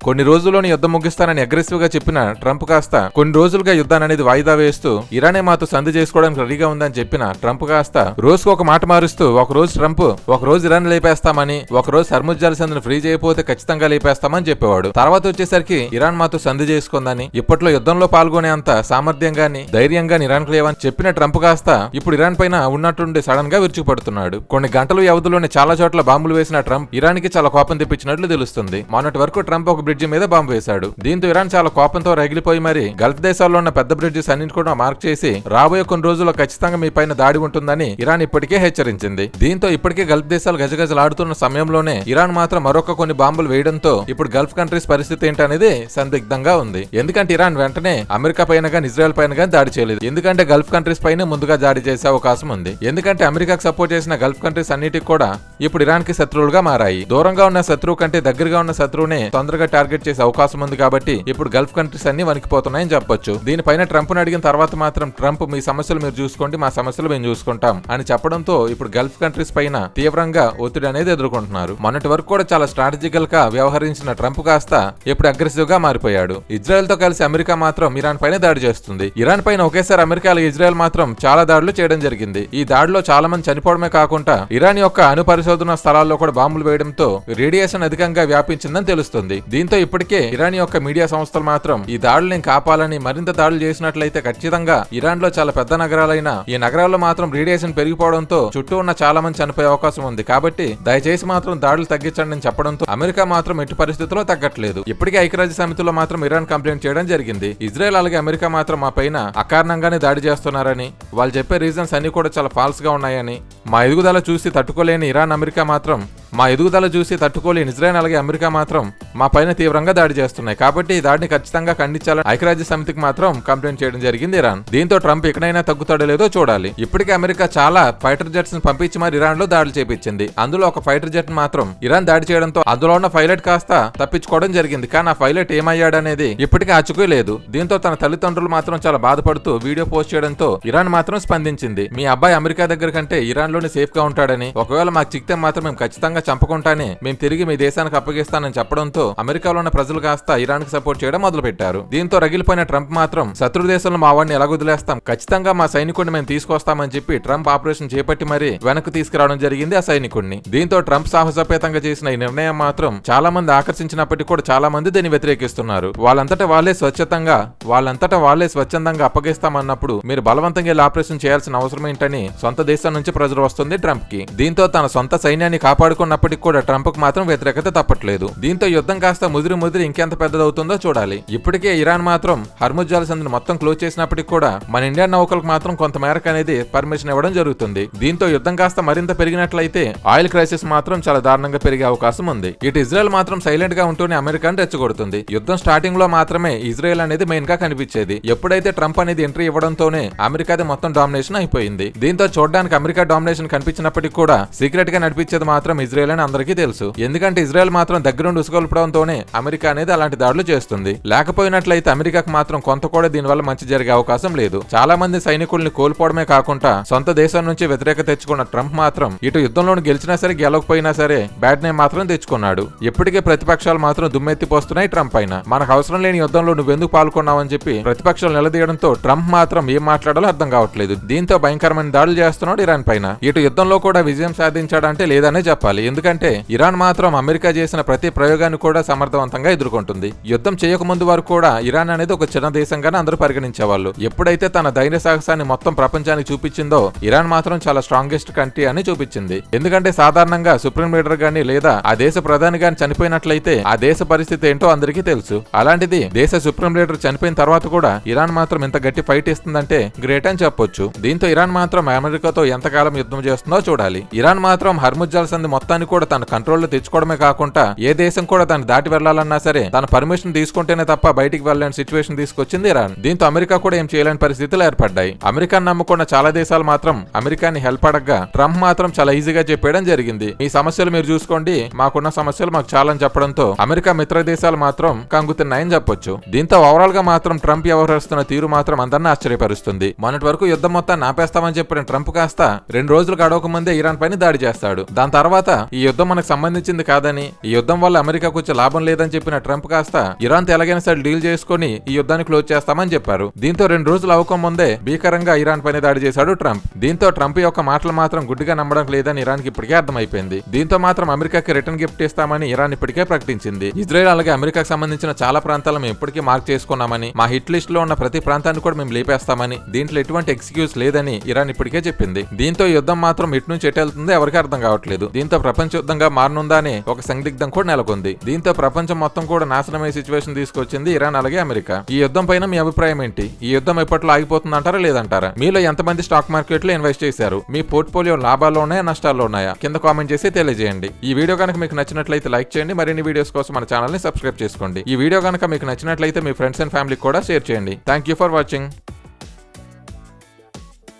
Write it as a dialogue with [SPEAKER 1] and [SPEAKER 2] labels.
[SPEAKER 1] కొన్ని రోజుల్లోనే యుద్ధం ముగిస్తానని అగ్రెసివ్ గా చెప్పిన ట్రంప్ కాస్త కొన్ని రోజులుగా యుద్ధాన్ని అనేది వాయిదా వేస్తూ ఇరానే మాతో సంధి చేసుకోవడానికి రెడీగా ఉందని చెప్పిన ట్రంప్ కాస్త రోజుకు ఒక మాట మారుస్తూ ఒక రోజు ట్రంప్ ఒక రోజు ఇరాన్ లేపేస్తామని, ఒక రోజు హర్ముజ్ జల సంధిని ఫ్రీ చేయకపోతే ఖచ్చితంగా లేపేస్తామని చెప్పేవాడు. తర్వాత వచ్చేసరికి ఇరాన్ మాతో సంధి చేసుకుందని, ఇప్పట్లో యుద్ధంలో పాల్గొనే అంత సామర్థ్యంగాని ధైర్యంగా ఇరాన్ లేవని చెప్పిన ట్రంప్ కాస్త ఇప్పుడు ఇరాన్ పైన ఉన్నట్టుండి సడన్ గా విరుచుకుపడుతున్నాడు. కొన్ని గంటల వ్యవధిలోనే చాలా చోట్ల బాంబులు వేసిన ట్రంప్ ఇరాన్ కి చాలా కోపం తెప్పించినట్లు తెలుస్తుంది. మొన్నటి వరకు ట్రంప్ ఒక బ్రిడ్జి మీద బాంబు వేశాడు. దీంతో ఇరాన్ చాలా కోపంతో రగిలిపోయి మరి గల్ఫ్ దేశాల్లో ఉన్న పెద్ద బ్రిడ్జెస్ అన్నింటి కూడా మార్క్ చేసి రాబోయే కొన్ని రోజుల్లో ఖచ్చితంగా మీ పైన దాడి ఉంటుందని ఇరాన్ ఇప్పటికే హెచ్చరించింది. దీంతో ఇప్పటికే గల్ఫ్ దేశాలు గజగజలాడుతున్న సమయంలోనే ఇరాన్ మాత్రం మరొక కొన్ని బాంబులు వేయడంతో ఇప్పుడు గల్ఫ్ కంట్రీస్ పరిస్థితి ఏంటనేది సందిగ్ధంగా ఉంది. ఎందుకంటే ఇరాన్ వెంటనే అమెరికా పైన గానీ ఇజ్రాయెల్ పైన గానీ దాడి చేయలేదు. ఎందుకంటే గల్ఫ్ కంట్రీస్ పైన ముందుగా దాడి చేసే అవకాశం ఉంది. ఎందుకంటే అమెరికాకు సపోర్ట్ చేసిన గల్ఫ్ కంట్రీస్ అన్నిటికి కూడా ఇప్పుడు ఇరాన్ కి శత్రువులుగా మారాయి. దూరంగా ఉన్న శత్రువు కంటే దగ్గరగా ఉన్న శత్రువునే తొందరగా టార్గెట్ చేసే అవకాశం ఉంది. కాబట్టి ఇప్పుడు గల్ఫ్ కంట్రీస్ అన్ని వణికిపోతున్నాయని చెప్పొచ్చు. దీనిపైన ట్రంప్ ను అడిగిన తర్వాత మాత్రం ట్రంప్ మీ సమస్యలు మీరు చూసుకోండి, మా సమస్యలు మేము చూసుకుంటాం అని చెప్పడంతో ఇప్పుడు గల్ఫ్ కంట్రీస్ పైన తీవ్రంగా ఒత్తిడి అనేది ఎదుర్కొంటున్నారు. మొన్నటి వరకు కూడా చాలా స్ట్రాటజికల్ గా వ్యవహరించిన ట్రంప్ కాస్త ఇప్పుడు అగ్రెసివ్ గా మారిపోయాడు. ఇజ్రాయెల్ తో కలిసి అమెరికా మాత్రం ఇరాన్ పైన దాడి చేస్తుంది. ఇరాన్ పైన ఒకేసారి అమెరికా ఇజ్రాయెల్ మాత్రం చాలా దాడులు చేయడం జరిగింది. ఈ దాడిలో చాలా మంది చనిపోవడమే కాకుండా ఇరాన్ యొక్క అణు పరిశోధన స్థలాల్లో కూడా బాంబులు వేయడంతో రేడియేషన్ అధికంగా వ్యాపించిందని తెలుస్తుంది. దీంతో ఇప్పటికే ఇరాన్ యొక్క మీడియా సంస్థలు మాత్రం ఈ దాడుల్ని కాపాలని, మరింత దాడులు చేసినట్లయితే ఖచ్చితంగా ఇరాన్ లో చాలా పెద్ద నగరాలైన ఈ నగరాల్లో మాత్రం రేడియేషన్ పెరిగిపోవడంతో చుట్టూ ఉన్న చాలా మంది చనిపోయే అవకాశం ఉంది. కాబట్టి దయచేసి మాత్రం దాడులు తగ్గించండి అని చెప్పడంతో అమెరికా మాత్రం ఎట్టి పరిస్థితుల్లో తగ్గట్లేదు. ఇప్పటికే ఐక్యరాజ్య సమితిలో మాత్రం ఇరాన్ కంప్లైంట్ చేయడం జరిగింది. ఇజ్రాయెల్ అలాగే అమెరికా మాత్రం మా పైన అకారణంగానే దాడి చేస్తున్నారని, వాళ్ళు చెప్పే రీజన్స్ అన్ని కూడా చాలా ఫాల్స్ గా ఉన్నాయని, మా ఎదుగుదల చూసి తట్టుకోలేని ఇరాన్ అమెరికా మాత్రం మా ఎదుగుదల చూసి తట్టుకోలేని ఇజ్రాయెల్ అలాగే అమెరికా మాత్రం మా పైన తీవ్రంగా దాడి చేస్తున్నాయి. కాబట్టి ఈ దాడిని ఖచ్చితంగా ఖండించాలని ఐక్యరాజ్య సమితికి మాత్రం కంప్లైంట్ చేయడం జరిగింది ఇరాన్. దీంతో ట్రంప్ ఎక్కడైనా తగ్గుతాడో లేదో చూడాలి. ఇప్పటికే అమెరికా చాలా ఫైటర్ జెట్స్ ని పంపించి మరి ఇరాన్ లో దాడులు చేపించింది. అందులో ఒక ఫైటర్ జెట్ మాత్రం ఇరాన్ దాడి చేయడంతో అందులో ఉన్న పైలట్ కాస్త తప్పించుకోవడం జరిగింది. కానీ ఆ పైలట్ ఏమయ్యాడనేది ఇప్పటికీ ఆచుకోలేదు. దీంతో తన తల్లిదండ్రులు మాత్రం చాలా బాధపడుతూ వీడియో పోస్ట్ చేయడంతో ఇరాన్ మాత్రం స్పందించింది. మీ అబ్బాయి అమెరికా దగ్గర కంటే ఇరాన్ లోనే సేఫ్ గా ఉంటాడని, ఒకవేళ మాకు చిక్తే మాత్రం మేము ఖచ్చితంగా చంపకుంటానే మేము తిరిగి మీ దేశానికి అప్పగిస్తానని చెప్పడంతో అమెరికాలో ఉన్న ప్రజలు కాస్త ఇరాన్ కి సపోర్ట్ చేయడం మొదలు పెట్టారు. దీంతో రగిలిపోయిన ట్రంప్ మాత్రం శత్రు దేశంలో మా వాడిని ఎలా వదిలేస్తాం, ఖచ్చితంగా మా సైనికుడిని మేము తీసుకొస్తామని చెప్పి ట్రంప్ ఆపరేషన్ చేపట్టి మరీ వెనక్కి తీసుకురావడం జరిగింది ఆ సైనికుడిని. దీంతో ట్రంప్ సాహసోపేతంగా చేసిన ఈ నిర్ణయం మాత్రం చాలా మంది ఆకర్షించినప్పటికీ కూడా చాలా మంది దీన్ని వ్యతిరేకిస్తున్నారు. వాళ్ళంతటా వాళ్ళే స్వచ్ఛందంగా అప్పగిస్తామన్నప్పుడు మీరు బలవంతంగా ఆపరేషన్ చేయాల్సిన అవసరం ఏంటని సొంత దేశం నుంచి ప్రెజర్ వస్తుంది ట్రంప్ కి. దీంతో తన సొంత సైన్యాన్ని కాపాడుకున్నప్పటికీ కూడా ట్రంప్ కు మాత్రం వ్యతిరేకత తప్పట్లేదు. దీంతో యుద్ధం కాస్త ముదిరి ఇంకెంత పెద్దదవుతుందో చూడాలి. ఇప్పటికే ఇరాన్ మాత్రం హర్ముజ్ జల సంధిని మొత్తం క్లోజ్ చేసినప్పటికీ కూడా మన ఇండియన్ నౌకలకు మాత్రం కొంత మేరకు అనేది పర్మిషన్ ఇవ్వడం జరుగుతుంది. దీంతో యుద్ధం కాస్త మరింత పెరిగినట్లయితే ఆయిల్ క్రైసిస్ మాత్రం చాలా దారుణంగా పెరిగే అవకాశం ఉంది. ఇటు ఇజ్రాయెల్ మాత్రం సైలెంట్ గా ఉంటూనే అమెరికాను రెచ్చగొడుతుంది. యుద్ధం స్టార్టింగ్ లో మాత్రమే ఇజ్రాయెల్ అనేది మెయిన్ గా కనిపించేది. ఎప్పుడైతే ట్రంప్ అనేది ఎంట్రీ ఇవ్వడంతోనే అమెరికాది మొత్తం డామినేషన్ అయిపోయింది. దీంతో చూడడానికి అమెరికా డామినేషన్ కనిపించినప్పటికీ కూడా సీక్రెట్ గా నడిపించేది మాత్రం ఇజ్రాయెల్ అని అందరికీ తెలుసు. ఎందుకంటే ఇజ్రాయెల్ మాత్రం దగ్గరుండి ఉసుగొల్పడంతోనే అమెరికా అనేది అలాంటి దాడులు చేస్తుంది. లేకపోయినట్లయితే అమెరికాకు మాత్రం కొంత కూడా దీనివల్ల మంచి జరిగే అవకాశం లేదు. చాలా మంది సైనికుల్ని కోల్పోవడమే కాకుండా సొంత దేశం నుంచి వ్యతిరేకత తెచ్చుకున్న ట్రంప్ మాత్రం ఇటు యుద్ధంలో గెలిచినా సరే గెలవకపోయినా సరే బ్యాడ్ నేమ్ మాత్రం తెచ్చుకున్నాడు. ఇప్పటికే ప్రతిపక్షాలు మాత్రం దుమ్మెత్తిపోస్తున్నాయి ట్రంప్ పైన. మనకు అవసరం లేని యుద్ధంలో నువ్వెందుకు పాల్గొన్నావని చెప్పి ప్రతిపక్షాలు నిలదీయడంతో ట్రంప్ మాత్రం ఏం మాట్లాడాలో అర్థం కావట్లేదు. దీంతో భయంకరమైన దాడులు చేస్తున్నాడు ఇరాన్ పైన. ఇటు యుద్ధంలో కూడా విజయం సాధించాడంటే లేదనే చెప్పాలి. ఎందుకంటే ఇరాన్ మాత్రం అమెరికా చేసిన ప్రతి ప్రయోగాన్ని కూడా సమర్థవంతంగా ఎదుర్కొంటుంది. యుద్ధం చేయకముందు వరకు కూడా ఇరాన్ అనేది ఒక చిన్న దేశంగానే అందరూ పరిగణించేవాళ్ళు. ఎప్పుడైతే తన ధైర్య సాహసాన్ని మొత్తం ప్రపంచానికి చూపించిందో ఇరాన్ మాత్రం చాలా స్ట్రాంగెస్ట్ కంట్రీ అని చూపించింది. ఎందుకంటే సాధారణంగా సుప్రీం లీడర్ గాని లేదా ఆ దేశ ప్రధాని గాని చనిపోయినట్లయితే ఆ దేశ పరిస్థితి ఏంటో అందరికీ తెలుసు. అలాంటిది దేశ సుప్రీం లీడర్ చనిపోయిన తర్వాత కూడా ఇరాన్ మాత్రం ఇంత గట్టి ఫైట్ ఇస్తుందంటే గ్రేట్ అని చెప్పొచ్చు. దీంతో ఇరాన్ మాత్రం అమెరికాతో ఎంతకాలం యుద్ధం చేస్తుందో చూడాలి. ఇరాన్ మాత్రం హర్ముజ్ జల సంధి మొత్తాన్ని కూడా తన కంట్రోల్లో తెచ్చుకోవడమే కాకుండా ఏ దేశం కూడా దాన్ని దాటి వెళ్లాలన్నా సరే తన పర్మిషన్ తీసుకుంటేనే తప్ప బయటికి వెళ్ళలేని సిచ్యువేషన్ తీసుకొచ్చింది ఇరాన్. దీంతో అమెరికా కూడా ఏం చేయలేని పరిస్థితులు ఏర్పడ్డాయి. అమెరికాను నమ్ముకున్న చాలా దేశాలు మాత్రం అమెరికాని హెల్ప్ అడగ్గా ట్రంప్ మాత్రం చాలా ఈజీగా చెప్పేయడం జరిగింది. మీ సమస్యలు మీరు చూసుకోండి, మాకున్న సమస్యలు మాకు చాలని చెప్పడంతో అమెరికా మిత్ర దేశాలు మాత్రం కంగుతున్నాయని చెప్పొచ్చు. దీంతో ఓవరాల్ గా మాత్రం ట్రంప్ వ్యవహరిస్తున్న తీరు మాత్రం అందరినీ ఆశ్చర్యపరుస్తుంది. మొన్నటి వరకు యుద్ధం మొత్తాన్ని ఆపేస్తామని చెప్పిన ట్రంప్ కాస్త 2 రోజులు గడవక ముందే ఇరాన్ పైన దాడి చేస్తాడు. దాని తర్వాత ఈ యుద్ధం మనకు సంబంధించింది కాదని, ఈ యుద్ధం వల్ల అమెరికాకు వచ్చే లాభం లేదని చెప్పిన ట్రంప్ కాస్త ఇరాన్ తో ఎలాగైనా సరే డీల్ చేసుకుని ఈ యుద్ధాన్ని క్లోజ్ చేస్తామని చెప్పారు. దీంతో 2 రోజులు అవ్వక ముందే భీకరంగా ఇరాన్ పైన దాడి చేశాడు ట్రంప్. దీంతో ట్రంప్ యొక్క మాటలు మాత్రం గుడ్డిగా నమ్మడం లేదని ఇరాన్ కి ఇప్పటికే అర్థమైపోయింది. దీంతో మాత్రం అమెరికాకి రిటర్న్ గిఫ్ట్ ఇస్తామని ఇరాన్ ఇప్పటికే ప్రకటించింది. ఇజ్రాయెల్ అలాగే అమెరికాకు సంబంధించిన చాలా ప్రాంతాలను మేము ఇప్పటికే మార్క్ చేసుకున్నామని, మా హిట్ లిస్ట్ లో ఉన్న ప్రతి ప్రాంతాన్ని కూడా మేము లేపేస్తామని, దీంట్లో ఎటువంటి ఎక్స్క్యూజ్ లేదని ఇరాన్ ఇప్పటికే చెప్పింది. దీంతో యుద్ధం మాత్రం ఇటు నుంచి ఎటు వెళ్తుందో ఎవరికి అర్థం కావట్లేదు. దీంతో ప్రపంచ యుద్ధంగా మారనుందా అని ఒక సందిగ్ధం కూడా నెలకొంది. దీంతో ప్రపంచం మొత్తం కూడా నాశనమయ్యే సిచ్యువేషన్ తీసుకొచ్చింది ఇరాన్ అలాగే అమెరికా. ఈ యుద్ధం పైన మీ అభిప్రాయం ఏంటి? ఈ యుద్ధం ఎప్పట్లో ఆగిపోతుందంటారా లేదంటారా? మీలో ఎంతమంది స్టాక్ మార్కెట్ లో ఇన్వెస్ట్ చేశారు? మీ పోర్ట్ఫోలియో లాభాల్లో ఉన్నాయా నష్టాల్లో ఉన్నాయా? కింద కామెంట్ చేసి తెలియజేయండి. ఈ వీడియో కనుక మీకు నచ్చినట్లయితే లైక్ చేయండి. మరిన్ని వీడియోస్ కోసం మన ఛానల్ ని సబ్స్క్రైబ్ చేసుకోండి. ఈ వీడియో కనుక మీకు నచ్చినట్లయితే మీ ఫ్రెండ్స్ అండ్ ఫ్యామిలీకి కూడా షేర్ చేయండి. Thank you for watching.